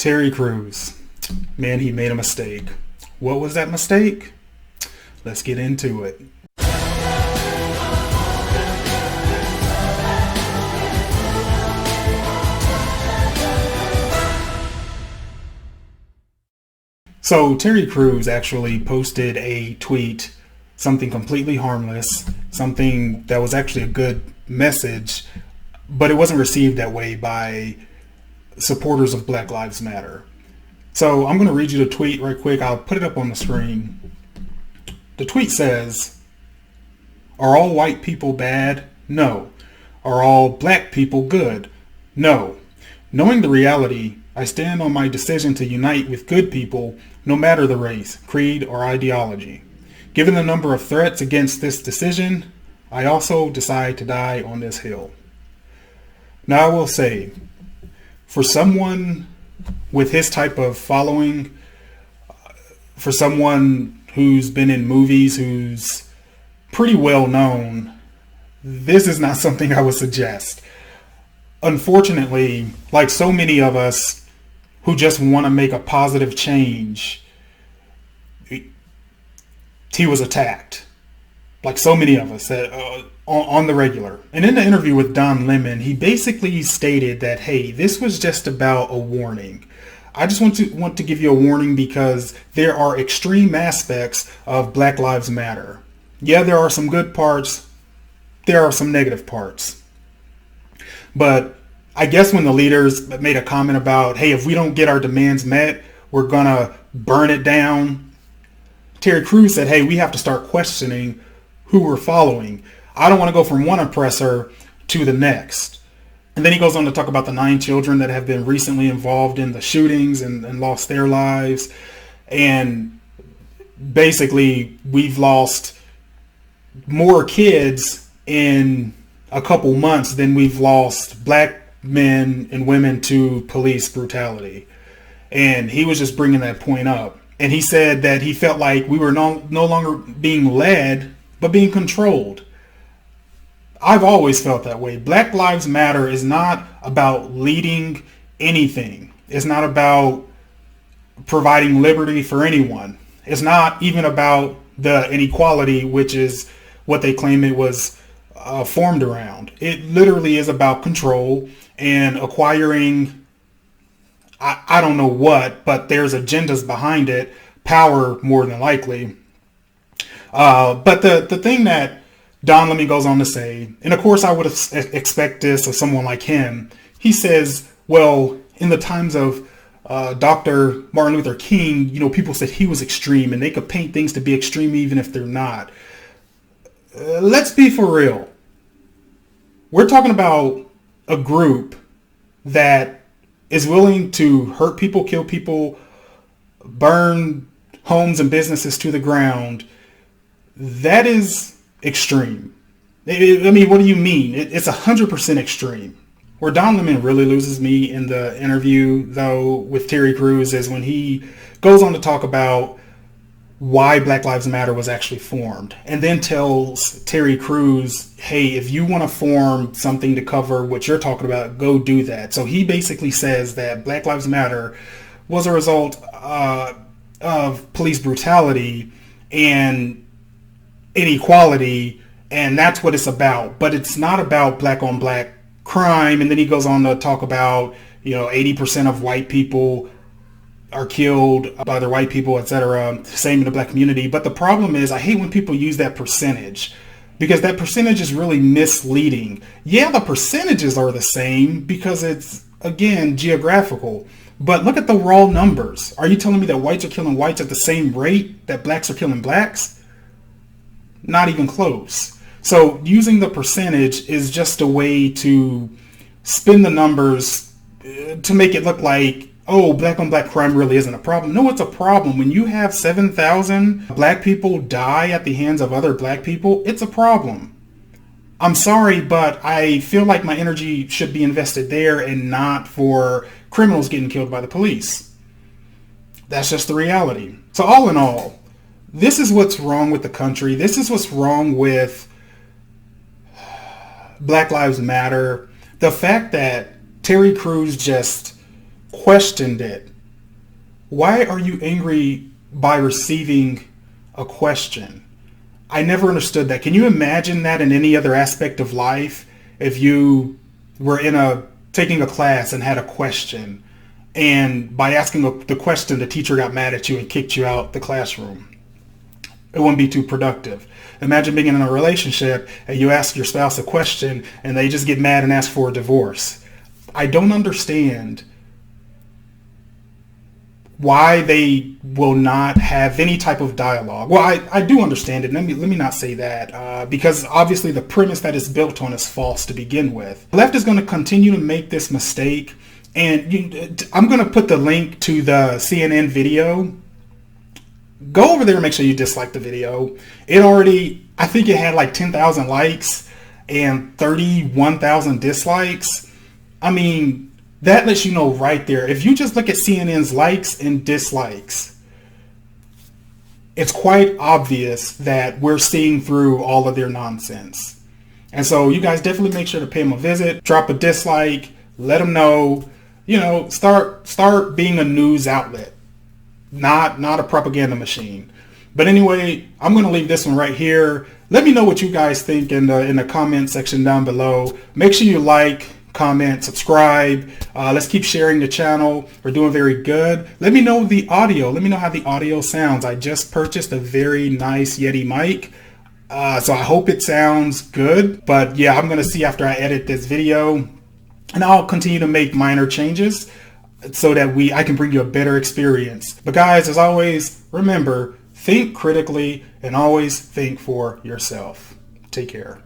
Terry Crews. Man, he made a mistake. What was that mistake? Let's get into it. So Terry Crews actually posted a tweet, something completely harmless, something that was actually a good message, but it wasn't received that way by supporters of Black Lives Matter. So I'm going to read you the tweet right quick. I'll put it up on the screen. The tweet says, "Are all white people bad? No. Are all black people good? No. Knowing the reality, I stand on my decision to unite with good people, no matter the race, creed, or ideology. Given the number of threats against this decision, I also decide to die on this hill." Now I will say, for someone with his type of following, for someone who's been in movies, who's pretty well known, this is not something I would suggest. Unfortunately, like so many of us who just want to make a positive change, he was attacked. Like so many of us on the regular. And in the interview with Don Lemon, he basically stated that, hey, this was just about a warning. I just want to give you a warning because there are extreme aspects of Black Lives Matter. Yeah, there are some good parts. There are some negative parts. But I guess when the leaders made a comment about, hey, if we don't get our demands met, we're going to burn it down. Terry Crews said, hey, we have to start questioning who we're following. I don't want to go from one oppressor to the next. And then he goes on to talk about the 9 children that have been recently involved in the shootings and lost their lives. And basically, we've lost more kids in a couple months than we've lost black men and women to police brutality. And he was just bringing that point up. And he said that he felt like we were no longer being led, but being controlled. I've always felt that way. Black Lives Matter is not about leading anything. It's not about providing liberty for anyone. It's not even about the inequality, which is what they claim it was formed around. It literally is about control and acquiring, I don't know what, but there's agendas behind it, power more than likely. But the thing that Don Lemon goes on to say, and of course I would expect this of someone like him, he says, well, in the times of Dr. Martin Luther King, people said he was extreme and they could paint things to be extreme even if they're not. Let's be for real. We're talking about a group that is willing to hurt people, kill people, burn homes and businesses to the ground. That is extreme. I mean, what do you mean? It's 100% extreme. Where Don Lemon really loses me in the interview, though, with Terry Crews is when he goes on to talk about why Black Lives Matter was actually formed, and then tells Terry Crews, hey, if you want to form something to cover what you're talking about, go do that. So he basically says that Black Lives Matter was a result of police brutality and inequality, and that's what it's about. But it's not about black on black crime. And then he goes on to talk about 80% of white people are killed by other white people, etc. Same in the black community. But the problem is, I hate when people use that percentage, because that percentage is really misleading. Yeah, the percentages are the same because it's, again, geographical. But look at the raw numbers. Are you telling me that whites are killing whites at the same rate that blacks are killing blacks? Not even close. So using the percentage is just a way to spin the numbers to make it look like, oh, black on black crime really isn't a problem. No, it's a problem. When you have 7,000 black people die at the hands of other black people, it's a problem. I'm sorry, but I feel like my energy should be invested there and not for criminals getting killed by the police. That's just the reality. So all in all, this is what's wrong with the country. This is what's wrong with Black Lives Matter. The fact that Terry Crews just questioned it Why are you angry by receiving a question? I never understood that. Can you imagine that in any other aspect of life? If you were taking a class and had a question, and by asking the question, the teacher got mad at you and kicked you out the classroom. It wouldn't be too productive. Imagine being in a relationship and you ask your spouse a question and they just get mad and ask for a divorce. I don't understand why they will not have any type of dialogue. Well, I do understand it. Let me not say that because obviously the premise that it's built on is false to begin with. The left is going to continue to make this mistake, and I'm going to put the link to the CNN video. Go over there and make sure you dislike the video. I think it had like 10,000 likes and 31,000 dislikes. I mean, that lets you know right there. If you just look at CNN's likes and dislikes, it's quite obvious that we're seeing through all of their nonsense. And so you guys definitely make sure to pay them a visit, drop a dislike, let them know, start being a news outlet, not a propaganda machine. But anyway, I'm going to leave this one right here. Let me know what you guys think in the comment section down below. Make sure you like, comment, subscribe. Let's keep sharing the channel. We're doing very good. Let me know the audio. Let me know how the audio sounds. I just purchased a very nice Yeti mic. So I hope it sounds good. But yeah, I'm going to see after I edit this video. And I'll continue to make minor changes so that I can bring you a better experience. But guys, as always, remember, think critically and always think for yourself. Take care.